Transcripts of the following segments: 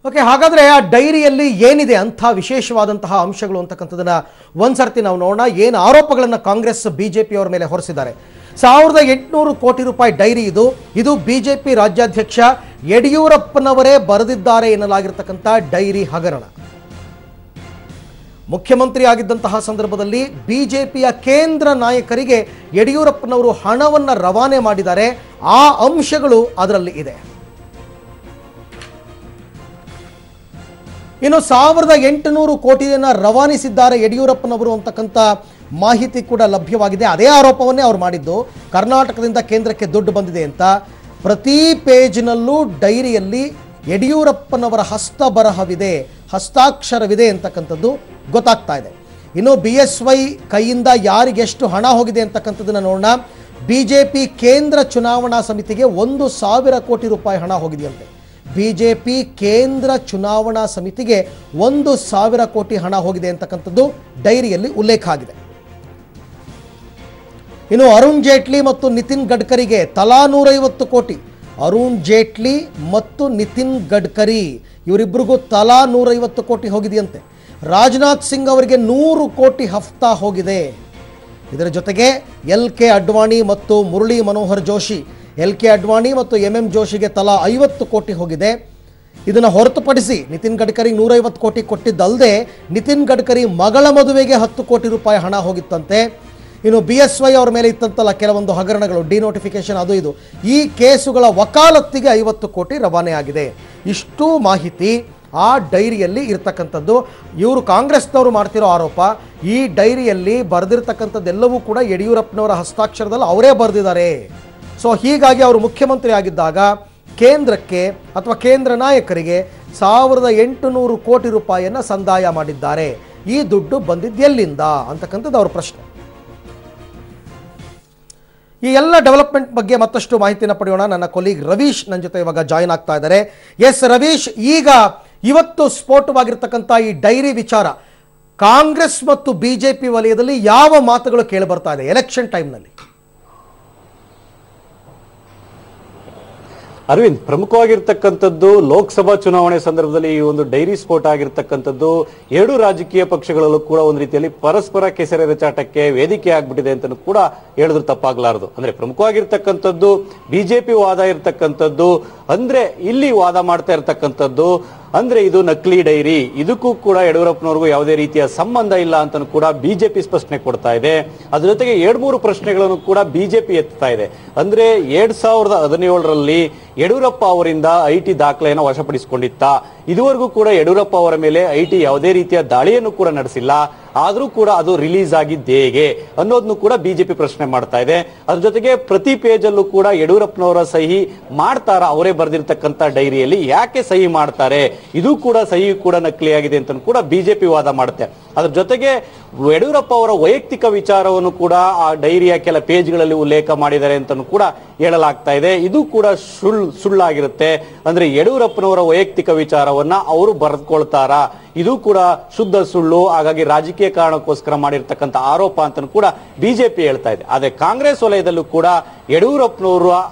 Okay, ಹಾಗಾದರೆ ಆ ಡೈರಿಯಲ್ಲಿ ಏನಿದೆ ಅಂಥ ವಿಶೇಷವಾದಂತಹ ಅಂಶಗಳು ಅಂತಕ್ಕಂಥದ್ದನ್ನು ಒಂದ್ಸರ್ತಿ ನಾವು ನೋಡೋಣ. ಏನು ಆರೋಪಗಳನ್ನು ಕಾಂಗ್ರೆಸ್ ಬಿಜೆಪಿ ಅವರ ಮೇಲೆ ಹೊರಿಸಿದ್ದಾರೆ. 1800 ಕೋಟಿ ರೂಪಾಯಿ ಡೈರಿ ಇದು ಬಿಜೆಪಿ ರಾಜ್ಯಾಧ್ಯಕ್ಷ ಯಡಿಯೂರಪ್ಪನವರೇ ಬರೆದಿದ್ದಾರೆ ಎನ್ನಲಾಗಿರ್ತಕ್ಕಂಥ ಡೈರಿ ಹಗರಣ. ಮುಖ್ಯಮಂತ್ರಿ ಆಗಿದ್ದಂತಹ ಸಂದರ್ಭದಲ್ಲಿ ಬಿಜೆಪಿಯ ಕೇಂದ್ರ ನಾಯಕರಿಗೆ ಯಡಿಯೂರಪ್ಪನವರು ಹಣವನ್ನು ರವಾನೆ ಮಾಡಿದ್ದಾರೆ. ಆ ಅಂಶಗಳು ಅದರಲ್ಲಿ ಇದೆ. ಇನ್ನು 1800 ಕೋಟಿಯನ್ನು ರವಾನಿಸಿದ್ದಾರೆ ಯಡಿಯೂರಪ್ಪನವರು ಅಂತಕ್ಕಂಥ ಮಾಹಿತಿ ಕೂಡ ಲಭ್ಯವಾಗಿದೆ. ಅದೇ ಆರೋಪವನ್ನೇ ಅವರು ಮಾಡಿದ್ದು, ಕರ್ನಾಟಕದಿಂದ ಕೇಂದ್ರಕ್ಕೆ ದುಡ್ಡು ಬಂದಿದೆ ಅಂತ. ಪ್ರತಿ ಪೇಜ್ನಲ್ಲೂ ಡೈರಿಯಲ್ಲಿ ಯಡಿಯೂರಪ್ಪನವರ ಹಸ್ತಬರಹವಿದೆ, ಹಸ್ತಾಕ್ಷರವಿದೆ ಅಂತಕ್ಕಂಥದ್ದು ಗೊತ್ತಾಗ್ತಾ ಇದೆ. ಇನ್ನು BSY ಕೈಯಿಂದ ಯಾರಿಗೆಷ್ಟು ಹಣ ಹೋಗಿದೆ ಅಂತಕ್ಕಂಥದ್ದನ್ನು ನೋಡೋಣ. ಬಿಜೆಪಿ ಕೇಂದ್ರ ಚುನಾವಣಾ ಸಮಿತಿಗೆ 1000 ಕೋಟಿ ರೂಪಾಯಿ ಹಣ ಹೋಗಿದೆಯಂತೆ. ಬಿಜೆಪಿ ಕೇಂದ್ರ ಚುನಾವಣಾ ಸಮಿತಿಗೆ 1000 ಕೋಟಿ ಹಣ ಹೋಗಿದೆ ಅಂತಕ್ಕಂಥದ್ದು ಡೈರಿಯಲ್ಲಿ ಉಲ್ಲೇಖ ಆಗಿದೆ. ಇನ್ನು ಅರುಣ್ ಜೇಟ್ಲಿ ಮತ್ತು ನಿತಿನ್ ಗಡ್ಕರಿಗೆ ತಲಾ 150 ಕೋಟಿ. ಅರುಣ್ ಜೇಟ್ಲಿ ಮತ್ತು ನಿತಿನ್ ಗಡ್ಕರಿ ಇವರಿಬ್ಬರಿಗೂ ತಲಾ 150 ಕೋಟಿ ಹೋಗಿದೆಯಂತೆ. ರಾಜನಾಥ್ ಸಿಂಗ್ ಅವರಿಗೆ 100 ಕೋಟಿ ಹಫ್ತಾ ಹೋಗಿದೆ. ಇದರ ಜೊತೆಗೆ LK ಅಡ್ವಾಣಿ ಮತ್ತು ಮುರಳಿ ಮನೋಹರ್ ಜೋಶಿ, LK ಅಡ್ವಾಣಿ ಮತ್ತು MM ಜೋಶಿಗೆ ತಲಾ 50 ಕೋಟಿ ಹೋಗಿದೆ. ಇದನ್ನು ಹೊರತುಪಡಿಸಿ ನಿತಿನ್ ಗಡ್ಕರಿ 150 ಕೋಟಿ ಕೊಟ್ಟಿದ್ದಲ್ಲದೆ ನಿತಿನ್ ಗಡ್ಕರಿ ಮಗಳ ಮದುವೆಗೆ 10 ಕೋಟಿ ರೂಪಾಯಿ ಹಣ ಹೋಗಿತ್ತಂತೆ. ಇನ್ನು BSY ಅವರ ಮೇಲೆ ಇತ್ತಂತಲ್ಲ ಕೆಲವೊಂದು ಹಗರಣಗಳು, ಡಿನೋಟಿಫಿಕೇಶನ್ ಅದು ಇದು, ಈ ಕೇಸುಗಳ ವಕಾಲತ್ತಿಗೆ 50 ಕೋಟಿ ರವಾನೆ ಆಗಿದೆ. ಇಷ್ಟು ಮಾಹಿತಿ ಆ ಡೈರಿಯಲ್ಲಿ ಇರ್ತಕ್ಕಂಥದ್ದು. ಇವರು ಕಾಂಗ್ರೆಸ್ನವರು ಮಾಡ್ತಿರೋ ಆರೋಪ, ಈ ಡೈರಿಯಲ್ಲಿ ಬರೆದಿರ್ತಕ್ಕಂಥದ್ದೆಲ್ಲವೂ ಕೂಡ ಯಡಿಯೂರಪ್ಪನವರ ಹಸ್ತಾಕ್ಷರದಲ್ಲಿ ಅವರೇ ಬರೆದಿದ್ದಾರೆ. ಸೊ ಹೀಗಾಗಿ ಅವರು ಮುಖ್ಯಮಂತ್ರಿ ಆಗಿದ್ದಾಗ ಕೇಂದ್ರಕ್ಕೆ ಅಥವಾ ಕೇಂದ್ರ ನಾಯಕರಿಗೆ 1800 ಕೋಟಿ ರೂಪಾಯಿಯನ್ನು ಸಂದಾಯ ಮಾಡಿದ್ದಾರೆ. ಈ ದುಡ್ಡು ಬಂದಿದ್ದು ಎಲ್ಲಿಂದ ಅಂತಕ್ಕಂಥದ್ದು ಅವರ ಪ್ರಶ್ನೆ. ಈ ಎಲ್ಲ ಡೆವಲಪ್ಮೆಂಟ್ ಬಗ್ಗೆ ಮತ್ತಷ್ಟು ಮಾಹಿತಿಯನ್ನು ಪಡೆಯೋಣ. ನನ್ನ ಕೊಲೀಗ್ ರವೀಶ್ ನನ್ನ ಜೊತೆ ಇವಾಗ ಜಾಯಿನ್ ಆಗ್ತಾ ಇದ್ದಾರೆ. ಎಸ್ ರವೀಶ್, ಈಗ ಇವತ್ತು ಸ್ಫೋಟವಾಗಿರ್ತಕ್ಕಂಥ ಈ ಡೈರಿ ವಿಚಾರ ಕಾಂಗ್ರೆಸ್ ಮತ್ತು ಬಿಜೆಪಿ ವಲಯದಲ್ಲಿ ಯಾವ ಮಾತುಗಳು ಕೇಳಿ ಬರ್ತಾ ಇದೆ ಎಲೆಕ್ಷನ್ ಟೈಮ್ನಲ್ಲಿ? ಅರವಿಂದ್, ಪ್ರಮುಖವಾಗಿರ್ತಕ್ಕಂಥದ್ದು ಲೋಕಸಭಾ ಚುನಾವಣೆ ಸಂದರ್ಭದಲ್ಲಿ ಈ ಒಂದು ಡೈರಿ ಸ್ಫೋಟ ಆಗಿರ್ತಕ್ಕಂಥದ್ದು ಎರಡು ರಾಜಕೀಯ ಪಕ್ಷಗಳಲ್ಲೂ ಕೂಡ ಒಂದು ರೀತಿಯಲ್ಲಿ ಪರಸ್ಪರ ಕೆಸರೆರಚಾಟಕ್ಕೆ ವೇದಿಕೆ ಆಗ್ಬಿಟ್ಟಿದೆ ಅಂತ ಕೂಡ ಹೇಳಿದ್ರು ತಪ್ಪಾಗಲಾರದು. ಅಂದ್ರೆ ಪ್ರಮುಖವಾಗಿರ್ತಕ್ಕಂಥದ್ದು ಬಿಜೆಪಿ ವಾದ ಇರ್ತಕ್ಕಂಥದ್ದು, ಅಂದ್ರೆ ಇಲ್ಲಿ ವಾದ ಮಾಡ್ತಾ ಇರ್ತಕ್ಕಂಥದ್ದು ಅಂದ್ರೆ ಇದು ನಕಲಿ ಡೈರಿ, ಇದಕ್ಕೂ ಕೂಡ ಯಡಿಯೂರಪ್ಪನವ್ರಿಗೂ ಯಾವುದೇ ರೀತಿಯ ಸಂಬಂಧ ಇಲ್ಲ ಅಂತ ಕೂಡ ಬಿಜೆಪಿ ಸ್ಪಷ್ಟನೆ ಕೊಡ್ತಾ ಇದೆ. ಅದ್ರ ಜೊತೆಗೆ 2-3 ಪ್ರಶ್ನೆಗಳನ್ನು ಕೂಡ ಬಿಜೆಪಿ ಎತ್ತಾ ಇದೆ. ಅಂದ್ರೆ 2017ರಲ್ಲಿ ಯಡಿಯೂರಪ್ಪ ಅವರಿಂದ IT ದಾಖಲೆಯನ್ನು ವಶಪಡಿಸಿಕೊಂಡಿತ್ತ. ಇದುವರೆಗೂ ಕೂಡ ಯಡಿಯೂರಪ್ಪ ಅವರ ಮೇಲೆ IT ಯಾವುದೇ ರೀತಿಯ ದಾಳಿಯನ್ನು ಕೂಡ ನಡೆಸಿಲ್ಲ. ಆದ್ರೂ ಕೂಡ ಅದು ರಿಲೀಸ್ ಆಗಿದ್ದು ಹೇಗೆ ಅನ್ನೋದನ್ನು ಕೂಡ ಬಿಜೆಪಿ ಪ್ರಶ್ನೆ ಮಾಡ್ತಾ ಇದೆ. ಅದ್ರ ಜೊತೆಗೆ ಪ್ರತಿ ಪೇಜ್ ಅಲ್ಲೂ ಕೂಡ ಯಡಿಯೂರಪ್ಪನವರ ಸಹಿ ಮಾಡ್ತಾರ, ಅವರೇ ಬರೆದಿರ್ತಕ್ಕಂಥ ಡೈರಿಯಲ್ಲಿ ಯಾಕೆ ಸಹಿ ಮಾಡ್ತಾರೆ, ಇದು ಕೂಡ ಸಹಿ ಕೂಡ ನಕಲಿ ಆಗಿದೆ ಅಂತ ಕೂಡ ಬಿಜೆಪಿ ವಾದ ಮಾಡುತ್ತೆ. ಅದ್ರ ಜೊತೆಗೆ ಯಡಿಯೂರಪ್ಪ ಅವರ ವೈಯಕ್ತಿಕ ವಿಚಾರವನ್ನು ಕೂಡ ಆ ಡೈರಿಯ ಕೆಲ ಪೇಜ್ಗಳಲ್ಲಿ ಉಲ್ಲೇಖ ಮಾಡಿದ್ದಾರೆ ಅಂತ ಕೂಡ ಹೇಳಲಾಗ್ತಾ ಇದೆ. ಇದು ಕೂಡ ಸುಳ್ಳಾಗಿರುತ್ತೆ. ಅಂದ್ರೆ ಯಡಿಯೂರಪ್ಪನವರ ವೈಯಕ್ತಿಕ ವಿಚಾರವನ್ನ ಅವರು ಬರೆದುಕೊಳ್ತಾರ, ಇದು ಕೂಡ ಶುದ್ಧ ಸುಳ್ಳು. ಹಾಗಾಗಿ ರಾಜಕೀಯ ಕಾರಣಕ್ಕೋಸ್ಕರ ಮಾಡಿರ್ತಕ್ಕಂಥ ಆರೋಪ ಅಂತ ಕೂಡ ಬಿಜೆಪಿ ಹೇಳ್ತಾ ಇದೆ. ಆದ್ರೆ ಕಾಂಗ್ರೆಸ್ ವಲಯದಲ್ಲೂ ಕೂಡ ಯಡಿಯೂರಪ್ಪನವರ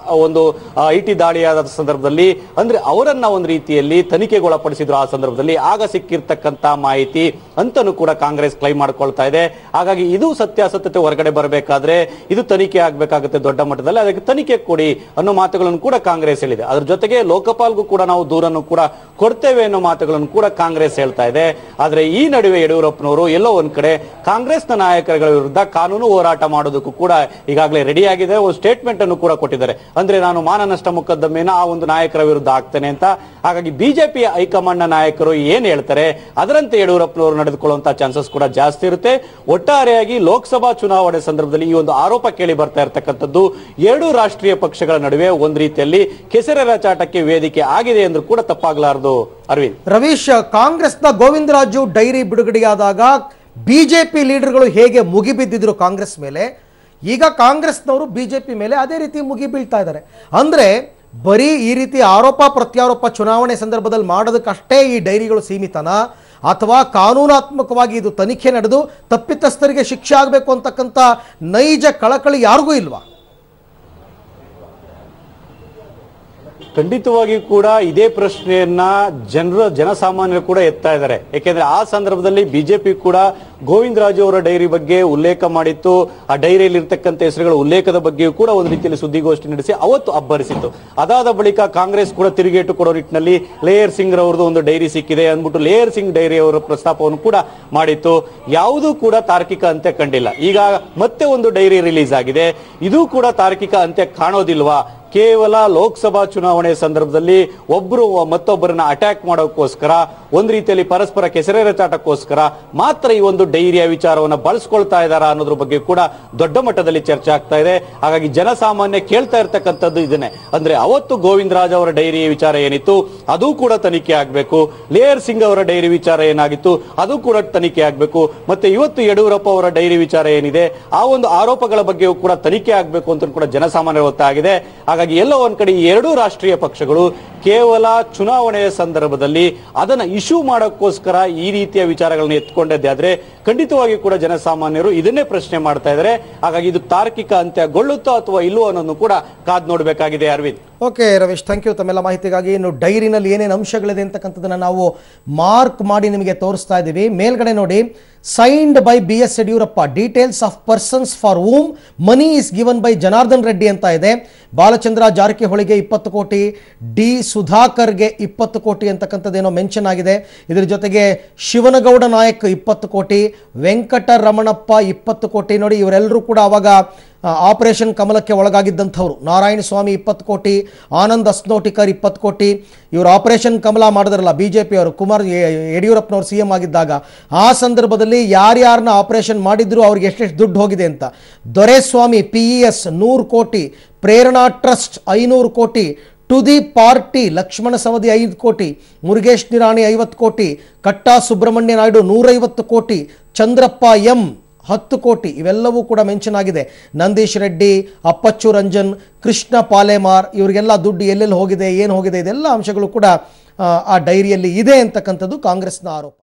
ಒಂದು IT ದಾಳಿಯಾದ ಸಂದರ್ಭದಲ್ಲಿ ಅಂದ್ರೆ ಅವರನ್ನ ಒಂದು ರೀತಿಯಲ್ಲಿ ತನಿಖೆಗೊಳಪಡಿಸಿದ್ರು. ಆ ಸಂದರ್ಭದಲ್ಲಿ ಆಗ ಸಿಕ್ಕಿರ್ತಕ್ಕಂಥ ಮಾಹಿತಿ ಅಂತನೂ ಕೂಡ ಕಾಂಗ್ರೆಸ್ ಕ್ಲೈಮ್ ಮಾಡ್ಕೊಳ್ತಾ ಇದೆ. ಹಾಗಾಗಿ ಇದು ಸತ್ಯಾಸತ್ಯತೆ ಹೊರಗಡೆ ಬರಬೇಕಾದ್ರೆ ಇದು ತನಿಖೆ ಆಗ್ಬೇಕಾಗುತ್ತೆ ದೊಡ್ಡ ಮಟ್ಟದಲ್ಲಿ, ಅದಕ್ಕೆ ತನಿಖೆ ಕೊಡಿ ಅನ್ನೋ ಮಾತುಗಳನ್ನು ಕೂಡ ಕಾಂಗ್ರೆಸ್ ಹೇಳಿದೆ. ಅದ್ರ ಜೊತೆಗೆ ಲೋಕಪಾಲ್ಗೂ ಕೂಡ ನಾವು ದೂರನ್ನು ಕೂಡ ಕೊಡ್ತೇವೆ ಅನ್ನೋ ಮಾತುಗಳನ್ನು ಕೂಡ ಕಾಂಗ್ರೆಸ್ ಹೇಳ್ತಾ ಇದೆ. ಆದ್ರೆ ಈ ನಡುವೆ ಯಡಿಯೂರಪ್ಪನವರು ಎಲ್ಲೋ ಒಂದ್ ಕಡೆ ಕಾಂಗ್ರೆಸ್ನ ನಾಯಕರುಗಳ ವಿರುದ್ಧ ಕಾನೂನು ಹೋರಾಟ ಮಾಡೋದಕ್ಕೂ ಕೂಡ ಈಗಾಗಲೇ ರೆಡಿ ಆಗಿದೆ. ಒಂದು ಸ್ಟೇಟ್ಮೆಂಟ್ ಅನ್ನು ಕೂಡ ಕೊಟ್ಟಿದ್ದಾರೆ. ಅಂದ್ರೆ ನಾನು ಮಾನನಷ್ಟ ಮೊಕದ್ದಮೆನ ಆ ಒಂದು ನಾಯಕರ ವಿರುದ್ಧ ಆಗ್ತೇನೆ ಅಂತ. ಹಾಗಾಗಿ ಬಿಜೆಪಿ ಹೈಕಮಾಂಡ್ ನ ನಾಯಕರು ಏನ್ ಹೇಳ್ತಾರೆ ಅದರಂತೆ ಯಡಿಯೂರಪ್ಪನವರು ನಡೆದುಕೊಳ್ಳುವಂತಹ ಚಾನ್ಸಸ್ ಕೂಡ ಜಾಸ್ತಿ ಇರುತ್ತೆ. ಒಟ್ಟಾರೆಯಾಗಿ ಲೋಕಸಭಾ ಚುನಾವಣೆ ಸಂದರ್ಭದಲ್ಲಿ ಈ ಒಂದು ಆರೋಪ ಕೇಳಿ ಬರ್ತಾ ಇರತಕ್ಕಂಥದ್ದು ಎರಡು ರಾಷ್ಟ್ರೀಯ ಪಕ್ಷಗಳ ನಡುವೆ ಒಂದ್ ರೀತಿಯಲ್ಲಿ ಕೆಸರೆರಚಾಟಕ್ಕೆ ವೇದಿಕೆ ಆಗಿದೆ ಎಂದು ಕೂಡ ತಪ್ಪಾಗಲಾರದು. ಅರವಿಂದ್, ರವೀಶ್, ಕಾಂಗ್ರೆಸ್ನ ಗೋವಿಂದರಾಜು ಡೈರಿ ಬಿಡುಗಡೆಯಾದಾಗ ಬಿಜೆಪಿ ಲೀಡರ್ಗಳು ಹೇಗೆ ಮುಗಿಬಿದ್ದಿದ್ರು ಕಾಂಗ್ರೆಸ್ ಮೇಲೆ, ಈಗ ಕಾಂಗ್ರೆಸ್ನವರು ಬಿಜೆಪಿ ಮೇಲೆ ಅದೇ ರೀತಿ ಮುಗಿ ಬೀಳ್ತಾ ಇದ್ದಾರೆ. ಅಂದ್ರೆ ಬರೀ ಈ ರೀತಿ ಆರೋಪ ಪ್ರತ್ಯಾರೋಪ ಚುನಾವಣೆ ಸಂದರ್ಭದಲ್ಲಿ ಮಾಡೋದಕ್ಕಷ್ಟೇ ಈ ಡೈರಿಗಳು ಸೀಮಿತನಾ, ಅಥವಾ ಕಾನೂನಾತ್ಮಕವಾಗಿ ಇದು ತನಿಖೆ ನಡೆದು ತಪ್ಪಿತಸ್ಥರಿಗೆ ಶಿಕ್ಷೆ ಆಗಬೇಕು ಅಂತಕ್ಕಂಥ ನೈಜ ಕಳಕಳಿ ಯಾರಿಗೂ ಇಲ್ವಾ? ಖಂಡಿತವಾಗಿಯೂ ಕೂಡ ಇದೇ ಪ್ರಶ್ನೆಯನ್ನ ಜನಸಾಮಾನ್ಯರು ಕೂಡ ಎತ್ತಾ ಇದ್ದಾರೆ. ಯಾಕೆಂದ್ರೆ ಆ ಸಂದರ್ಭದಲ್ಲಿ ಬಿಜೆಪಿ ಕೂಡ ಗೋವಿಂದ ರಾಜು ಅವರ ಡೈರಿ ಬಗ್ಗೆ ಉಲ್ಲೇಖ ಮಾಡಿತ್ತು. ಆ ಡೈರಿಯಲ್ಲಿ ಇರ್ತಕ್ಕಂಥ ಹೆಸರುಗಳ ಉಲ್ಲೇಖದ ಬಗ್ಗೆಯೂ ಕೂಡ ಒಂದು ರೀತಿಯಲ್ಲಿ ಸುದ್ದಿಗೋಷ್ಠಿ ನಡೆಸಿ ಅವತ್ತು ಅಬ್ಬರಿಸಿತ್ತು. ಅದಾದ ಬಳಿಕ ಕಾಂಗ್ರೆಸ್ ಕೂಡ ತಿರುಗೇಟು ಕೊಡೋ ನಿಟ್ಟಿನಲ್ಲಿ ಲೇಯರ್ ಸಿಂಗ್ ಅವರದ್ದು ಒಂದು ಡೈರಿ ಸಿಕ್ಕಿದೆ ಅಂದ್ಬಿಟ್ಟು ಲೇಯರ್ ಸಿಂಗ್ ಡೈರಿ ಅವರ ಪ್ರಸ್ತಾಪವನ್ನು ಕೂಡ ಮಾಡಿತ್ತು. ಯಾವುದೂ ಕೂಡ ತಾರ್ಕಿಕ ಅಂತ್ಯ ಕಂಡಿಲ್ಲ. ಈಗ ಮತ್ತೆ ಒಂದು ಡೈರಿ ರಿಲೀಸ್ ಆಗಿದೆ. ಇದು ಕೂಡ ತಾರ್ಕಿಕ ಅಂತ್ಯ ಕಾಣೋದಿಲ್ವಾ? ಕೇವಲ ಲೋಕಸಭಾ ಚುನಾವಣೆ ಸಂದರ್ಭದಲ್ಲಿ ಒಬ್ರು ಮತ್ತೊಬ್ಬರನ್ನ ಅಟ್ಯಾಕ್ ಮಾಡೋಕ್ಕೋಸ್ಕರ, ಒಂದ್ ರೀತಿಯಲ್ಲಿ ಪರಸ್ಪರ ಕೆಸರೆರಚಾಟಕ್ಕೋಸ್ಕರ ಮಾತ್ರ ಈ ಒಂದು ಡೈರಿಯ ವಿಚಾರವನ್ನ ಬಳಸ್ಕೊಳ್ತಾ ಇದ್ದಾರಾ ಅನ್ನೋದ್ರ ಬಗ್ಗೆ ಕೂಡ ದೊಡ್ಡ ಮಟ್ಟದಲ್ಲಿ ಚರ್ಚೆ ಆಗ್ತಾ ಇದೆ. ಹಾಗಾಗಿ ಜನಸಾಮಾನ್ಯ ಕೇಳ್ತಾ ಇರ್ತಕ್ಕಂಥದ್ದು ಇದನ್ನೇ. ಅಂದ್ರೆ ಅವತ್ತು ಗೋವಿಂದ ರಾಜ್ ಅವರ ಡೈರಿ ವಿಚಾರ ಏನಿತ್ತು ಅದು ಕೂಡ ತನಿಖೆ ಆಗ್ಬೇಕು. ಲೇಯರ್ ಸಿಂಗ್ ಅವರ ಡೈರಿ ವಿಚಾರ ಏನಾಗಿತ್ತು ಅದು ಕೂಡ ತನಿಖೆ ಆಗ್ಬೇಕು. ಮತ್ತೆ ಇವತ್ತು ಯಡಿಯೂರಪ್ಪ ಅವರ ಡೈರಿ ವಿಚಾರ ಏನಿದೆ ಆ ಒಂದು ಆರೋಪಗಳ ಬಗ್ಗೆಯೂ ಕೂಡ ತನಿಖೆ ಆಗ್ಬೇಕು ಅಂತ ಕೂಡ ಜನಸಾಮಾನ್ಯರ ಒತ್ತಾಗಿದೆ. ಹಾಗಾಗಿ ಎಲ್ಲೋ ಒಂದ್ ಕಡೆ ಈ ಎರಡೂ ರಾಷ್ಟ್ರೀಯ ಪಕ್ಷಗಳು ಕೇವಲ ಚುನಾವಣೆಯ ಸಂದರ್ಭದಲ್ಲಿ ಅದನ್ನ ಇಶ್ಯೂ ಮಾಡೋಕ್ಕೋಸ್ಕರ ಈ ರೀತಿಯ ವಿಚಾರಗಳನ್ನ ಎತ್ಕೊಂಡದ್ದೇ ಆದ್ರೆ ಖಂಡಿತವಾಗಿ ಕೂಡ ಜನಸಾಮಾನ್ಯರು ಇದನ್ನೇ ಪ್ರಶ್ನೆ ಮಾಡ್ತಾ ಇದ್ದಾರೆ. ಹಾಗಾಗಿ ಇದು ತಾರ್ಕಿಕ ಅಂತ್ಯಗೊಳ್ಳುತ್ತೋ ಅಥವಾ ಇಲ್ಲೋ ಅನ್ನೋದನ್ನು ಕೂಡ ಕಾದ್ ನೋಡ್ಬೇಕಾಗಿದೆ. Aravind. Okay Ravish, thank you ತಮ್ಮೆಲ್ಲ ಮಾಹಿತಿಗಾಗಿ. ಇನ್ನು ಡೈರಿನಲ್ಲಿ ಏನೇನು ಅಂಶಗಳಿದೆ ಅಂತಕ್ಕಂಥದ್ದನ್ನು ನಾವು ಮಾರ್ಕ್ ಮಾಡಿ ನಿಮಗೆ ತೋರಿಸ್ತಾ ಇದ್ದೀವಿ. ಮೇಲ್ಗಡೆ ನೋಡಿ, signed by BS Yediyurappa, details of persons for whom money is given by Janardhan Reddy ಅಂತ ಇದೆ. ಬಾಲಚಂದ್ರ ಜಾರಕಿಹೊಳಿಗೆ 20 ಕೋಟಿ, ಡಿ ಸುಧಾಕರ್ಗೆ 20 ಕೋಟಿ ಅಂತಕ್ಕಂಥದ್ದೇನೋ ಮೆನ್ಷನ್ ಆಗಿದೆ. ಇದರ ಜೊತೆಗೆ ಶಿವನಗೌಡ ನಾಯಕ್ 20 ಕೋಟಿ, ವೆಂಕಟರಮಣಪ್ಪ 20 ಕೋಟಿ. ನೋಡಿ, ಇವರೆಲ್ಲರೂ ಕೂಡ ಅವಾಗ ಆಪರೇಷನ್ ಕಮಲಕ್ಕೆ ಒಳಗಾಗಿದ್ದಂಥವ್ರು. ನಾರಾಯಣ ಸ್ವಾಮಿ 20 ಕೋಟಿ, ಆನಂದ್ ಅಸ್ನೋಟಿಕರ್ 20 ಕೋಟಿ. ಇವರು ಆಪರೇಷನ್ ಕಮಲ ಮಾಡಿದ್ರಲ್ಲ BJP ಅವರು, ಯಡಿಯೂರಪ್ಪನವರು CM ಆಗಿದ್ದಾಗ. ಆ ಸಂದರ್ಭದಲ್ಲಿ ಯಾರ್ಯಾರನ್ನ ಆಪರೇಷನ್ ಮಾಡಿದ್ರು ಅವ್ರಿಗೆ ಎಷ್ಟೆಷ್ಟು ದುಡ್ಡು ಹೋಗಿದೆ ಅಂತ. ದೊರೆಸ್ವಾಮಿ PES 100 ಕೋಟಿ, ಪ್ರೇರಣಾ ಟ್ರಸ್ಟ್ 500 ಕೋಟಿ, to the party Lakshman Savadi 5 ಕೋಟಿ, ಮುರುಗೇಶ್ ನಿರಾಣಿ 50 ಕೋಟಿ, ಕಟ್ಟಾ ಸುಬ್ರಹ್ಮಣ್ಯ ನಾಯ್ಡು 150 ಕೋಟಿ, ಚಂದ್ರಪ್ಪ M 10 ಕೋಟಿ. ಇವೆಲ್ಲವೂ ಕೂಡ ಮೆನ್ಷನ್ ಆಗಿದೆ. ನಂದೀಶ್ ರೆಡ್ಡಿ, ಅಪ್ಪಚ್ಚು ರಂಜನ್, ಕೃಷ್ಣ ಪಾಲೇಮಾರ್, ಇವರಿಗೆಲ್ಲ ದುಡ್ಡು ಎಲ್ಲೆಲ್ಲಿ ಹೋಗಿದೆ, ಏನು ಹೋಗಿದೆ, ಇದೆಲ್ಲ ಅಂಶಗಳು ಕೂಡ ಆ ಡೈರಿಯಲ್ಲಿ ಇದೆ ಅಂತಕ್ಕಂಥದ್ದು ಕಾಂಗ್ರೆಸ್ನ ಆರೋಪ.